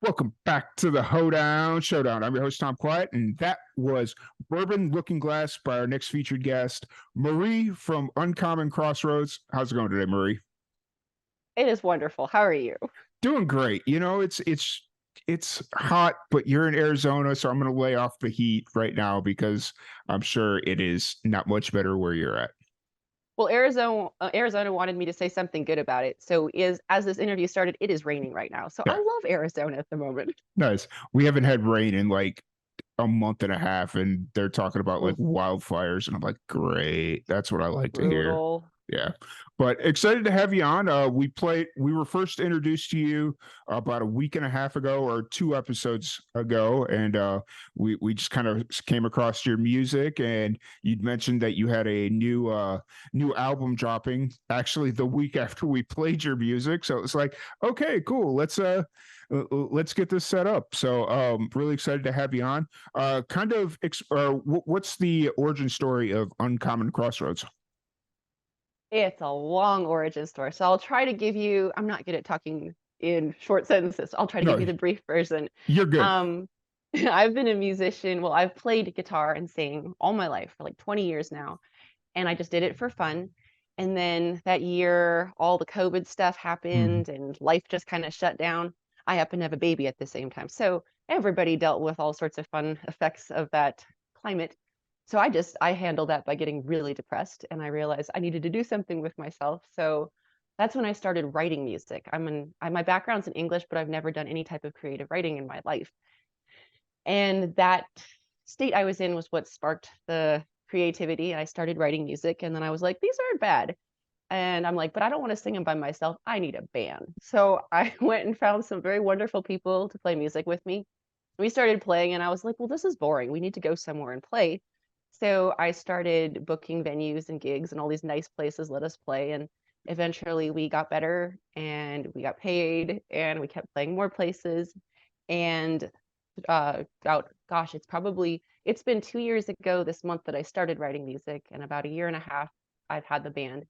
Welcome back to the Hoedown Showdown. I'm your host, Tom Quiet, and that was Bourbon Looking Glass by our next featured guest, Marie from Uncommon Crossroads. How's it going today, Marie? It is wonderful. How are you? Doing great. It's hot, but you're in Arizona, so I'm going to lay off the heat right now because I'm sure it is not much better where you're at. Well, Arizona wanted me to say something good about it. So is as this interview started, it is raining right now. So I Yeah, love Arizona at the moment. nice. We haven't had rain in like a month and a half, and they're talking about like Oof, wildfires, and I'm like, great. That's what I like to hear. brutal. Yeah, but excited to have you on. We were first introduced to you about a week and a half ago or two episodes ago, and we just kind of came across your music, and you'd mentioned that you had a new album dropping actually the week after we played your music. So it's like, okay, cool. Let's get this set up. So really excited to have you on. What's the origin story of Uncommon Crossroads? It's a long origin story. So I'll try to give you, I'm not good at talking in short sentences. I'll try to give No, you the brief version. you're good. Um, I've been a musician. Well, I've played guitar and sing all my life for like 20 years now. And I just did it for fun. And then that year, all the COVID stuff Mhm. happened and life just kind of shut down. I happened to have a baby at the same time. So everybody dealt with all sorts of fun effects of that climate. So I handled that by getting really depressed and I realized I needed to do something with myself. So that's when I started writing music. My background's in English, but I've never done any type of creative writing in my life. And that state I was in was what sparked the creativity. I started writing music and then I was like, these aren't bad. And I'm like, but I don't want to sing them by myself. I need a band. So I went and found some very wonderful people to play music with me. We started playing and I was like, well, this is boring. We need to go somewhere and play. So I started booking venues and gigs and all these nice places let us play. And eventually we got better and we got paid and we kept playing more places. And gosh, it's been 2 years ago this month that I started writing music, and about a year and a half I've had the band.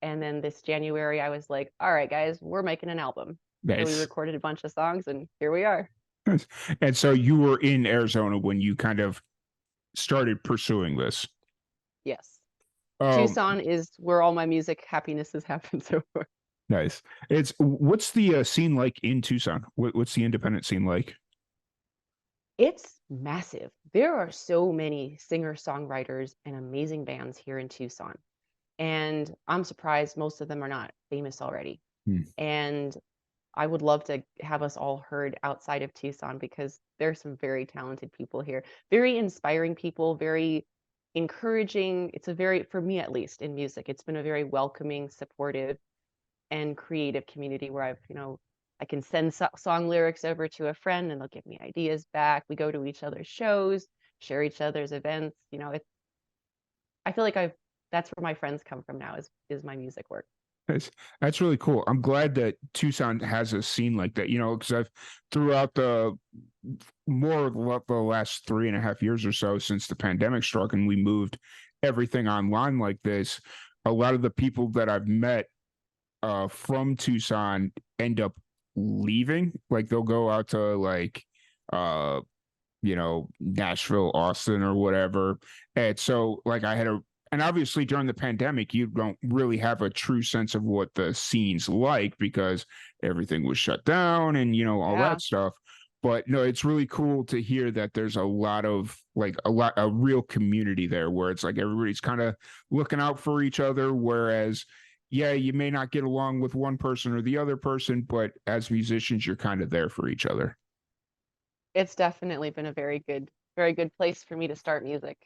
And then this January I was like, all right, guys, we're making an album. So we Nice. recorded a bunch of songs and here we are. Nice. And so you were in Arizona when you kind of started pursuing this. Yes. Um, Tucson is where all my music happinesses happen so far. nice. It's what's the scene like in Tucson? What's the independent scene like? It's massive. There are so many singer-songwriters and amazing bands here in Tucson. And I'm surprised most of them are not famous already. Hmm. And I would love to have us all heard outside of Tucson because there's some very talented people here, very inspiring people, very encouraging. It's a very, for me at least in music, it's been a very welcoming, supportive, and creative community where I can send song lyrics over to a friend and they'll give me ideas back. We go to each other's shows, share each other's events. I feel like that's where my friends come from now is my music work. That's really cool. I'm glad that Tucson has a scene like that, because I've throughout the more of the last 3.5 years or so since the pandemic struck and we moved everything online like this, a lot of the people that I've met from Tucson end up leaving. Like they'll go out to like uh Nashville, Austin, or whatever. And so, like, and obviously during the pandemic, you don't really have a true sense of what the scene's like because everything was shut down and, all Yeah. that stuff. But no, it's really cool to hear that there's a lot of like a real community there where it's like everybody's kind of looking out for each other. Whereas, yeah, you may not get along with one person or the other person, but as musicians, you're kind of there for each other. It's definitely been a very good place for me to start music.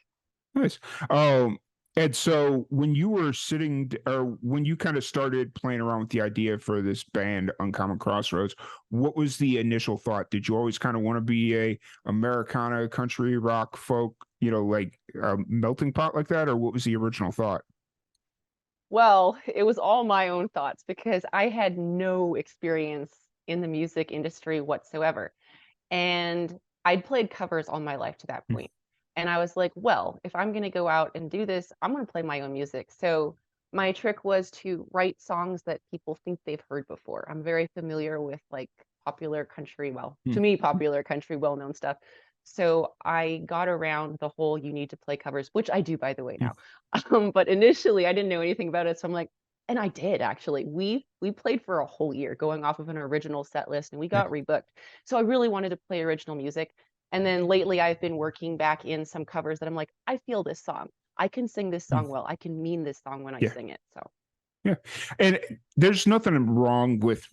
Nice. Um, and so when you were sitting or when you kind of started playing around with the idea for this band, Uncommon Crossroads, what was the initial thought? Did you always kind of want to be a Americana, country, rock, folk, like a melting pot like that, or what was the original thought? Well, it was all my own thoughts because I had no experience in the music industry whatsoever. And I'd played covers all my life to that point. And I was like, well, if I'm going to go out and do this, I'm going to play my own music. So my trick was to write songs that people think they've heard before. I'm very familiar with like popular country, well, Hmm. to me, popular country, well-known stuff. So I got around the whole you need to play covers, which I do, by the way, Hmm. now. But initially I didn't know anything about it. So I'm like, and I did actually. We played for a whole year going off of an original set list, and we Yeah. got rebooked. So I really wanted to play original music. And then lately I've been working back in some covers that I'm like, I feel this song. I can sing this Hmm. song well. I can mean this song when I Yeah. sing it. So Yeah. And there's nothing wrong with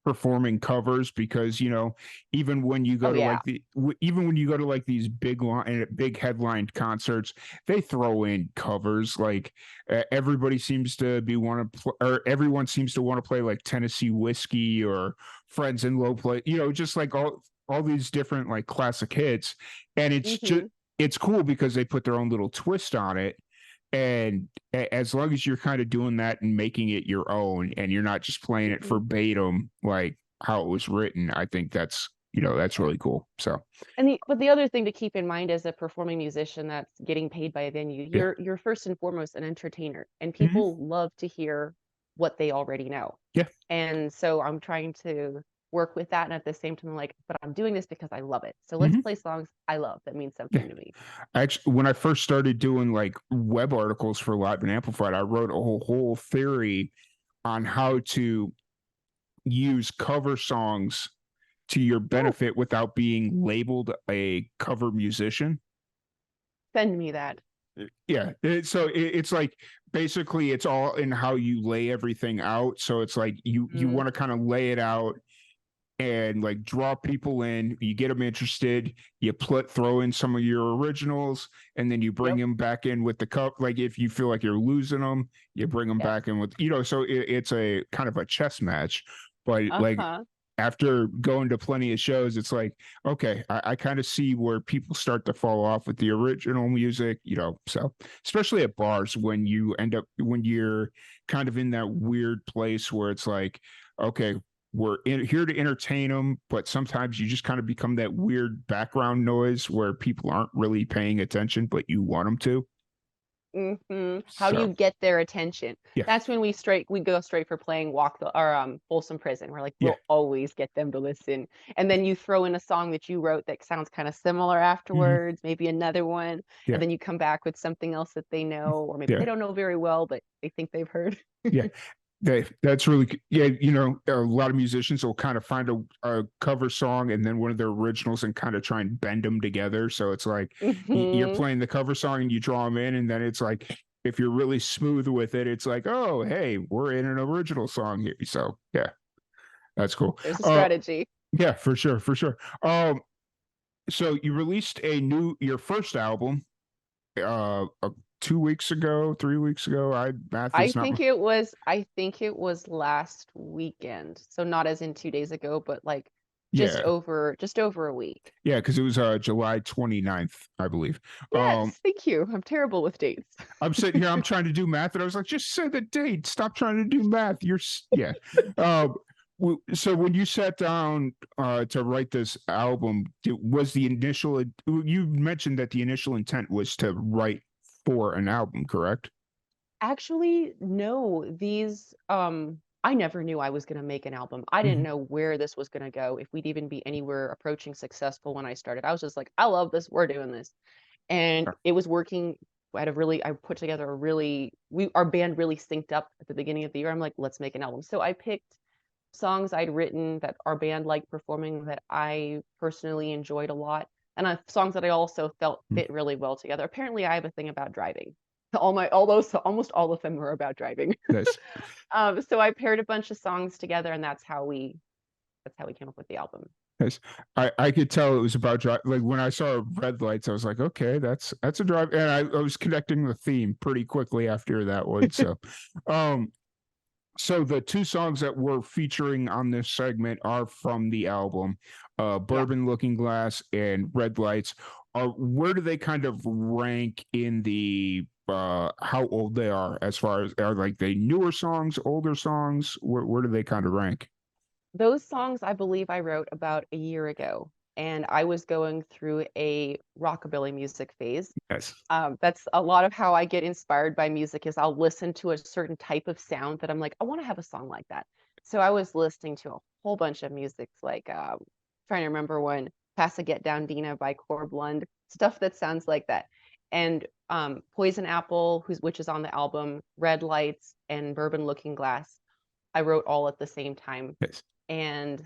performing covers because even when you go oh to yeah. like even when you go to like these big headlined concerts, they throw in covers like everybody seems to be want to or everyone seems to want to play like Tennessee Whiskey or Friends in Low Play, just like all these different like classic hits, and Hmm. it's cool because they put their own little twist on it. And as long as you're kind of doing that and making it your own and you're not just playing it Hmm. verbatim like how it was written, I think that's Yeah. really cool. So And the other thing to keep in mind as a performing musician that's getting paid by a venue, yeah. you're first and foremost an entertainer, and Hmm. people love to hear what they already know. Yeah. And so I'm trying to work with that, and at the same time, I'm like, but I'm doing this because I love it. So let's Hmm. play songs I love that mean Yeah. something to me. Actually, when I first started doing like web articles for Live and Amplified, I wrote a whole theory on how to use cover songs to your Oh, benefit without being labeled a cover musician. send me that. Yeah. It's like basically it's all in how you lay everything out. So it's like you Mm, want to kind of lay it out and like draw people in, you get them interested, you throw in some of your originals, and then you bring yep. them back in with the cup. Like if you feel like you're losing them, you bring them Yes. back in with so it's a kind of a chess match. But like Uh-huh. after going to plenty of shows, it's like, okay, I kind of see where people start to fall off with the original music, so especially at bars when you're kind of in that weird place where it's like, okay, here to entertain them, but sometimes you just kind of become that weird background noise where people aren't really paying attention, but you want them to. How do So, you get their attention? yeah, That's when we go straight for playing Walk the or Folsom Prison. We're like, yeah, we'll always get them to listen. And then you throw in a song that you wrote that sounds kind of similar hmm, afterwards, maybe another one, yeah, and then you come back with something else that they know, or maybe they yeah, don't know very well, but they think they've heard. yeah. That's really yeah. A lot of musicians will kind of find a cover song and then one of their originals and kind of try and bend them together. So it's like you're Hmm. playing the cover song and you draw them in, and then it's like if you're really smooth with it, it's like, oh, hey, we're in an original song here. So yeah, that's cool. There's a Uh, strategy. yeah, for sure, for sure. So you released your first album, 2 weeks ago, 3 weeks ago. Math is not. I think it was last weekend. So not as in 2 days ago, but like Yeah, just over a week. yeah, because it was July 29th, I believe. Um, Yes, thank you. I'm terrible with dates. I'm sitting here, I'm trying to do math, and I was like, just say the date. Stop trying to do math. Yeah. Um, so when you sat down to write this album, was the initial? You mentioned that the initial intent was to write for an album, correct? Actually, no, I never knew I was going to make an album. I didn't Hmm. know where this was going to go, if we'd even be anywhere approaching successful when I started. I was just like, I love this. We're doing this. And it was working I put together our band really synced up at the beginning of the year. I'm like, let's make an album. So I picked songs I'd written that our band liked performing that I personally enjoyed a lot, and songs that I also felt fit really well together. Apparently, I have a thing about driving. Almost all of them were about driving. Nice. So I paired a bunch of songs together, and that's how we came up with the album. Nice. I could tell it was about drive. Like when I saw red lights, I was like, okay, that's a drive, and I was connecting the theme pretty quickly after that one. Um, so the two songs that we're featuring on this segment are from the album, Yeah. Bourbon Looking Glass and Red Lights. Where do they kind of rank in the how old they are as far as are like they newer songs, older songs? Where do they kind of rank? Those songs I believe I wrote about a year ago, and I was going through a rockabilly music phase. Yes. That's a lot of how I get inspired by music is I'll listen to a certain type of sound that I'm like, I want to have a song like that. So I was listening to a whole bunch of music, like trying to remember one, Pass a Get Down Dina by Core Blund, stuff that sounds like that. And Poison Apple, which is on the album, Red Lights, and Bourbon Looking Glass, I wrote all at the same time. Yes. And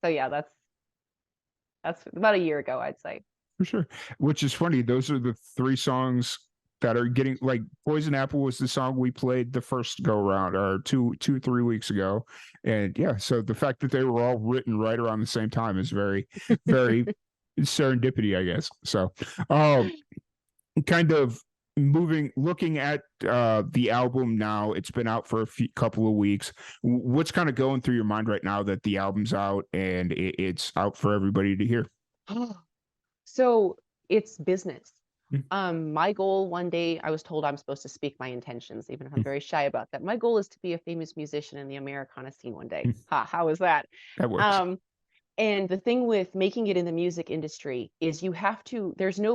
so yeah, that's about a year ago, I'd say. For sure. Which is funny. Those are the three songs that are getting, like, Poison Apple was the song we played the first go round, or 3 weeks ago. And yeah, so the fact that they were all written right around the same time is very, very serendipity, I guess. So kind of looking at the album now, it's been out for a couple of weeks. What's kind of going through your mind right now that the album's out and it's out for everybody to hear? So it's business. Mm. My goal one day, I was told I'm supposed to speak my intentions, even if I'm very shy about that. My goal is to be a famous musician in the Americana scene one day. Ha, how is that? That works. And the thing with making it in the music industry is you have to, there's no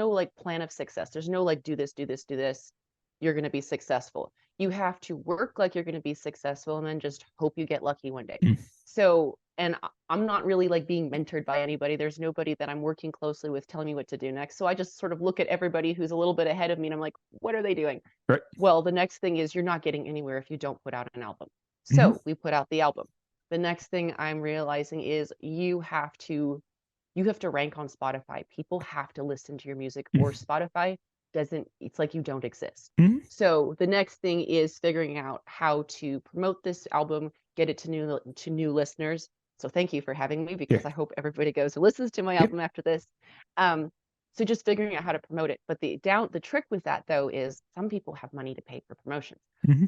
like plan of success. There's no like, do this, do this, do this. You're going to be successful. You have to work like you're going to be successful and then just hope you get lucky one day. So, and I'm not really like being mentored by anybody. There's nobody that I'm working closely with telling me what to do next. So I just sort of look at everybody who's a little bit ahead of me and I'm like, what are they doing? Right. Well, the next thing is you're not getting anywhere if you don't put out an album. So we put out the album. The next thing I'm realizing is you have to rank on Spotify. People have to listen to your music, or Spotify doesn't, it's like you don't exist. So the next thing is figuring out how to promote this album, get it to new listeners. So thank you for having me, because I hope everybody goes and listens to my album after this. So just figuring out how to promote it. But the trick with that, though, is some people have money to pay for promotions.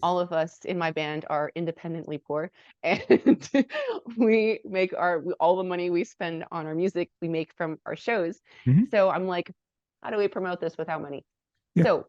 All of us in my band are independently poor, and we make all the money we spend on our music, we make from our shows. So I'm like, how do we promote this without money? So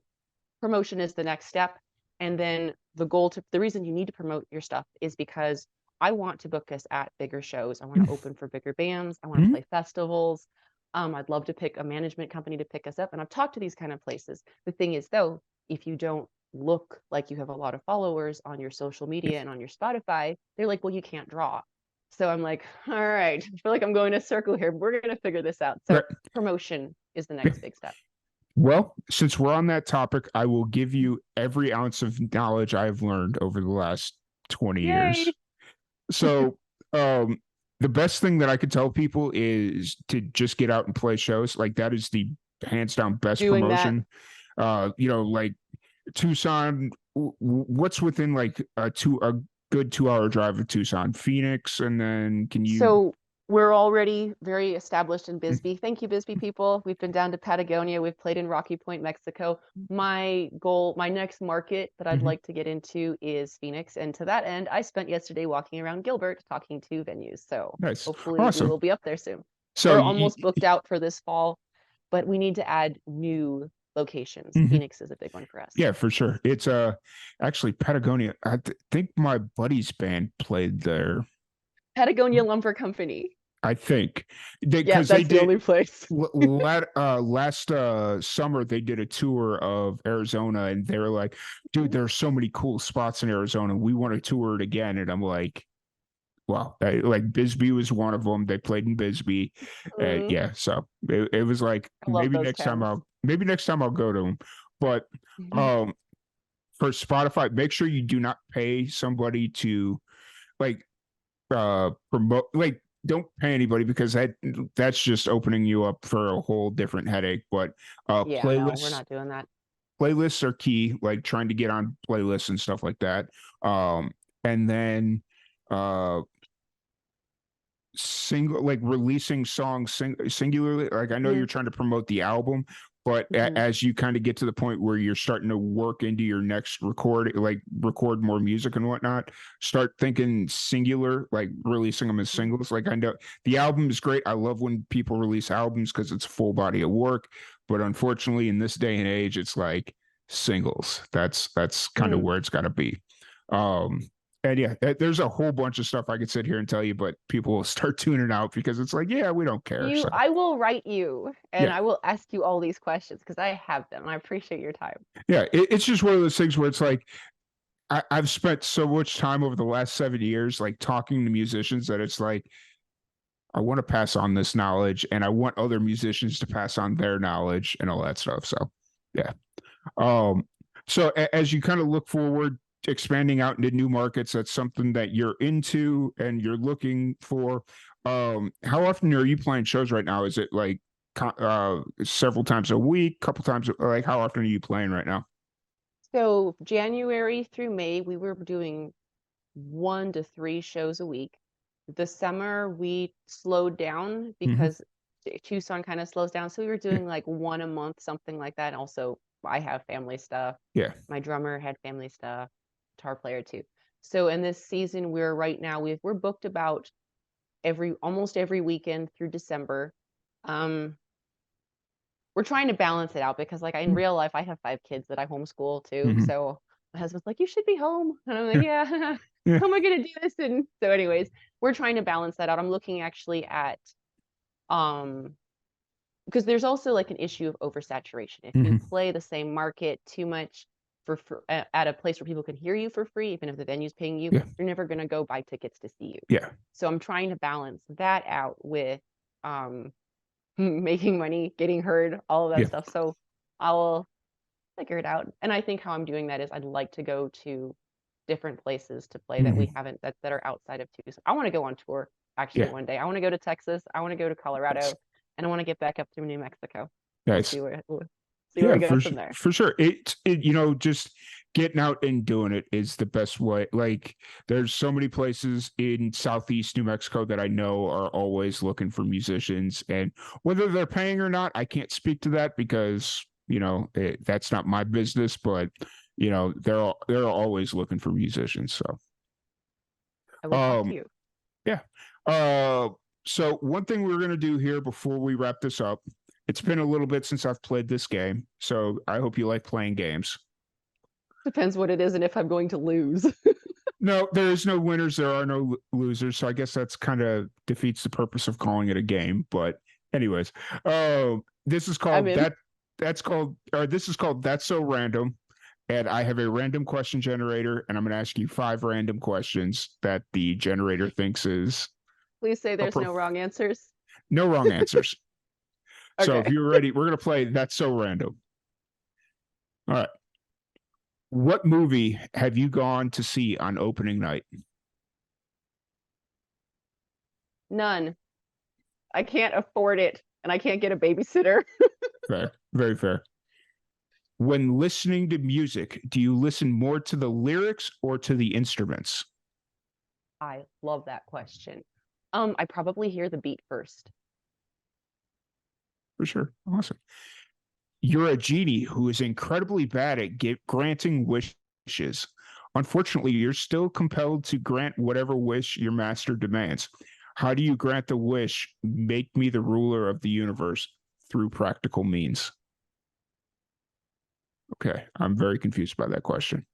promotion is the next step. And then the reason you need to promote your stuff is because I want to book us at bigger shows. I want to open for bigger bands. I want to play festivals. I'd love to pick a management company to pick us up. And I've talked to these kind of places. The thing is, though, if you don't look like you have a lot of followers on your social media and on your Spotify, they're like, well, you can't draw. So I'm like, all right, I feel like I'm going in a circle here. We're going to figure this out. So promotion is the next big step. Well, since we're on that topic, I will give you every ounce of knowledge I've learned over the last 20 years. So, the best thing that I could tell people is to just get out and play shows. Like, that is the hands down best promotion. Like Tucson, what's within like a good 2 hour drive of Tucson? Phoenix, and then So we're already very established in Bisbee. Thank you, Bisbee people. We've been down to Patagonia. We've played in Rocky Point, Mexico. My next market that I'd like to get into is Phoenix. And to that end, I spent yesterday walking around Gilbert talking to venues. So hopefully we will be up there soon. So we're almost booked out for this fall, but we need to add new locations. Phoenix is a big one for us. Yeah, for sure. It's actually Patagonia. I think my buddy's band played there. Patagonia Lumber Company. I think that's the only place. Last summer they did a tour of Arizona, and they were like, dude, there's so many cool spots in Arizona. We want to tour it again. And I'm like, wow, like Bisbee was one of them. They played in Bisbee. Yeah, so it was like, maybe next time I'll go to them. But for Spotify, make sure you do not pay somebody to like promote, like, don't pay anybody, because that's just opening you up for a whole different headache. But playlists, we're not doing that. Playlists are key, like trying to get on playlists and stuff like that. And then releasing songs singularly. Like, I know you're trying to promote the album, but as you kind of get to the point where you're starting to work into your next record more music and whatnot, start thinking singular, like releasing them as singles. Like, I know the album is great. I love when people release albums because it's a full body of work. But unfortunately, in this day and age, it's like singles. That's kind of where it's got to be. And yeah, there's a whole bunch of stuff I could sit here and tell you, but people will start tuning out because it's like, yeah, we don't care. I will write you and I will ask you all these questions because I have them. I appreciate your time. Yeah, it's just one of those things where it's like, I've spent so much time over the last 7 years, like talking to musicians, that it's like I want to pass on this knowledge, and I want other musicians to pass on their knowledge and all that stuff. So, yeah. Um, so as you kind of look forward, expanding out into new markets, that's something that you're into and you're looking for. How often are you playing shows right now? Is it like several times a week, couple times? Like, how often are you playing right now? So January through May, we were doing 1 to 3 shows a week. The summer we slowed down Hmm. because Tucson kind of slows down. So we were Yeah, doing like one a month, something like that. And also I have family stuff. yeah. My drummer had family stuff, guitar player too. So in this season, we're right now, we're booked about almost every weekend through December. Um, we're trying to balance it out because like in real life I have 5 kids that I homeschool too. Hmm. So my husband's like, you should be home. And I'm like, yeah, Yeah. how am I gonna do this? And so anyways, we're trying to balance that out. I'm looking actually at um because there's also like an issue of oversaturation. If you Hmm. play the same market too much at a place where people can hear you for free, even if the venue's paying you, Yeah. they're never gonna go buy tickets to see you. Yeah. So I'm trying to balance that out with um making money, getting heard, all of that Yeah. stuff. So I'll figure it out. And I think how I'm doing that is I'd like to go to different places to play that we Hmm. haven't that are outside of Tucson. I want to go on tour actually Yeah. one day. I want to go to Texas. I want to go to Nice. Colorado, and I want to get back up to New Mexico. We'll Nice. see where Yeah, we go from there. for sure. Just getting out and doing it is the best way. Like, there's so many places in Southeast New Mexico that I know are always looking for musicians, and whether they're paying or not, I can't speak to that because that's not my business. But they're always looking for musicians. So, I will talk to um, you. yeah. Uh, so one thing we're gonna do here before we wrap this up, it's been a little bit since I've played this game, so I hope you like playing games. Depends what it is and if I'm going to lose. No, there is no winners, there are no losers, so I guess that's kind of defeats the purpose of calling it a game. But anyways, this is I'm called in. this is called That's So Random. And I have a random question generator, and I'm going to ask you 5 random questions that the generator thinks is Please say there's no appropriate. wrong answers. No wrong answers. So if Okay. you're ready, we're going to play That's So Random. All right. What movie have you gone to see on opening night? None. I can't afford it and I can't get a babysitter. Fair. Very fair. When listening to music, do you listen more to the lyrics or to the instruments? I love that question. I probably hear the beat first. For sure. Awesome. You're a genie who is incredibly bad at granting wishes. Unfortunately, you're still compelled to grant whatever wish your master demands. How do you grant the wish, make me the ruler of the universe, through practical means? Okay, I'm very confused by that question.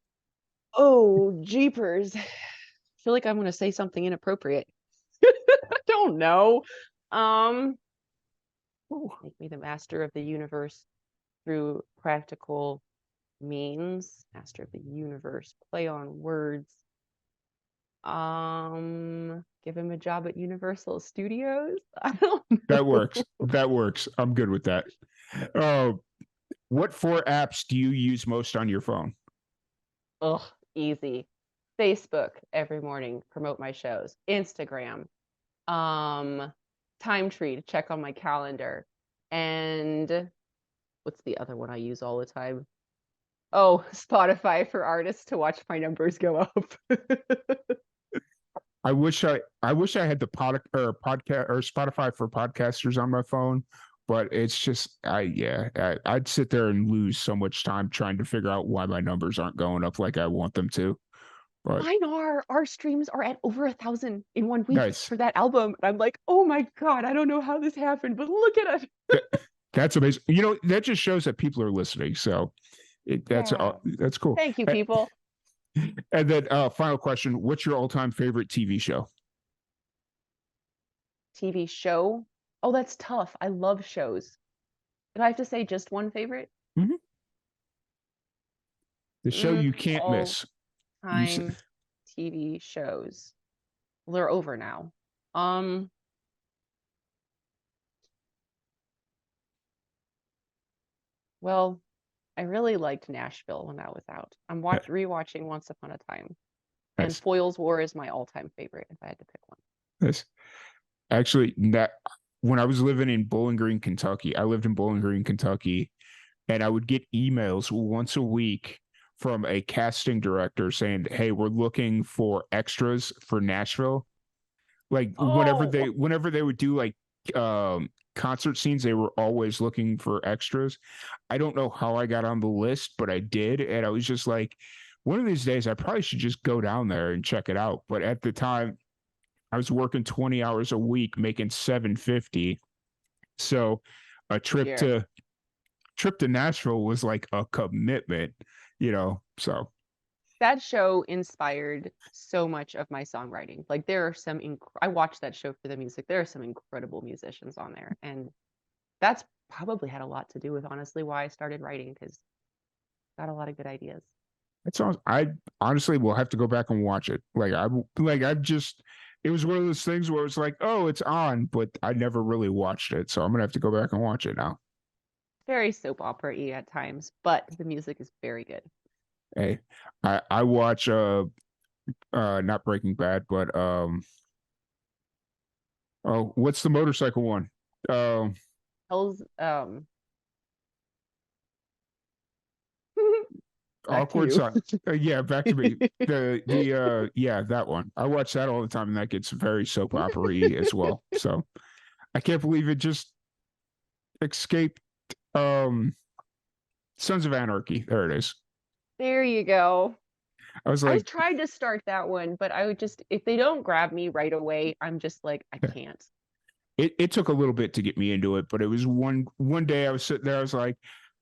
Oh, jeepers. I feel like I'm going to say something inappropriate. I don't know. Um, make me the master of the universe through practical means. Master of the universe. Play on words. Give him a job at Universal Studios. I don't That know. works. That works. I'm good with that. Uh, what 4 apps do you use most on your phone? Ugh, easy. Facebook every morning, promote my shows. Instagram, um, Time Tree to check on my calendar. And what's the other one I use all the time? Oh, Spotify for artists to watch my numbers go up. I wish I had the podcast or Spotify for podcasters on my phone, but it's just I'd sit there and lose so much time trying to figure out why my numbers aren't going up like I want them to. But Mine are. Our streams are at over 1,000 in 1 week nice. for that album. And I'm like, oh my God, I don't know how this happened, but look at it. That, that's amazing. That just shows that people are listening. So Yeah. that's cool. Thank you, people. And then final question, what's your all-time favorite TV show? TV show. Oh, that's tough. I love shows. Do I have to say just one favorite? Mm-hmm. The show you can't Oh, miss. You s- time TV shows. Well, they're over now. Um, well, I really liked Nashville when that was out. I'm rewatching Once Upon a Time, and Nice. Foyle's War is my all-time favorite if I had to pick one. Nice. Actually, that when I was living in Bowling Green, Kentucky, I lived in Bowling Green, Kentucky, and I would get emails once a week from a casting director saying, "Hey, we're looking for extras for Nashville." Like Oh, whenever they would do like concert scenes, they were always looking for extras. I don't know how I got on the list, but I did, and I was just like, one of these days I probably should just go down there and check it out. But at the time, I was working 20 hours a week, making 750. So a dear. trip to Nashville was like a commitment, you know. So That show inspired so much of my songwriting. Like there are I watched that show for the music. There are some incredible musicians on there, and that's probably had a lot to do with honestly why I started writing because got a lot of good ideas. it sounds. I honestly will have to go back and watch it. I've just. It was one of those things where it's like, oh, it's on, but I never really watched it, so I'm gonna have to go back and watch it now. Very soap opera-y at times, but the music is very good. Hey, I watch not Breaking Bad, but oh, what's the motorcycle one? Um, Hell's back to Awkward you. Silence. Yeah, back to me. Yeah, that one. I watch that all the time, and that gets very soap opera-y as well. So I can't believe it just escaped. Um, Sons of Anarchy. There it is. There you go. I was I like, tried to start that one, but I would just if they don't grab me right away, I'm just like I can't. it took a little bit to get me into it, but it was one day I was sitting there, I was like,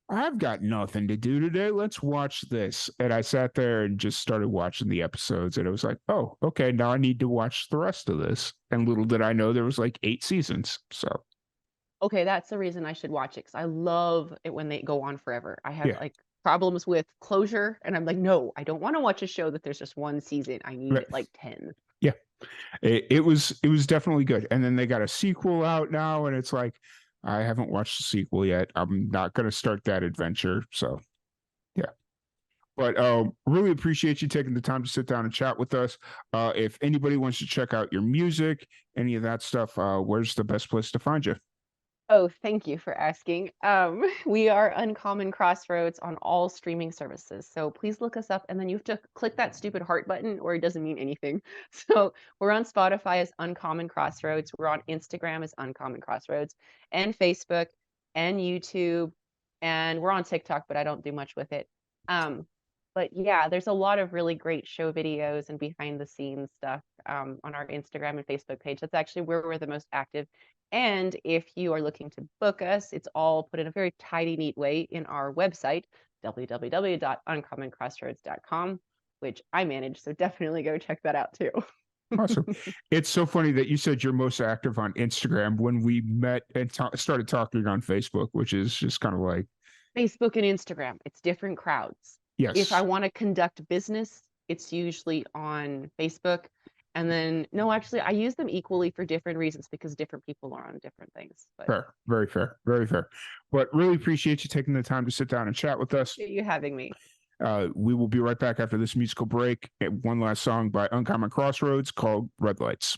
I've got nothing to do today. Let's watch this. And I sat there and just started watching the episodes, and it was like, oh, okay, now I need to watch the rest of this. And little did I know there was like 8 seasons. So Okay, that's the reason I should watch it because I love it when they go on forever. I have yeah. like problems with closure, and I'm like, no, I don't want to watch a show that there's just one season. I need like 10. Yeah. It was definitely good. And then they got a sequel out now, and it's like, I haven't watched the sequel yet. I'm not gonna start that adventure. So yeah. But really appreciate you taking the time to sit down and chat with us. If anybody wants to check out your music, any of that stuff, where's the best place to find you? Oh, thank you for asking. We are Uncommon Crossroads on all streaming services. So please look us up and then you have to click that stupid heart button or it doesn't mean anything. So we're on Spotify as Uncommon Crossroads. We're on Instagram as Uncommon Crossroads and Facebook and YouTube. And we're on TikTok, but I don't do much with it. But yeah, there's a lot of really great show videos and behind the scenes stuff on our Instagram and Facebook page. That's actually where we're the most active. And if you are looking to book us, it's all put in a very tidy, neat way in our website, www.uncommoncrossroads.com, which I manage. So definitely go check that out too. Awesome. It's so funny that you said you're most active on Instagram when we met and started talking on Facebook, which is just kind of like, Facebook and Instagram, it's different crowds. If I yes. want to conduct business, it's usually on Facebook. And then, no, actually, I use them equally for different reasons because different people are on different things. But Fair, very fair, very fair. But really appreciate you taking the time to sit down and chat with us. appreciate you having me. We will be right back after this musical break. One last song by Uncommon Crossroads called Red Lights.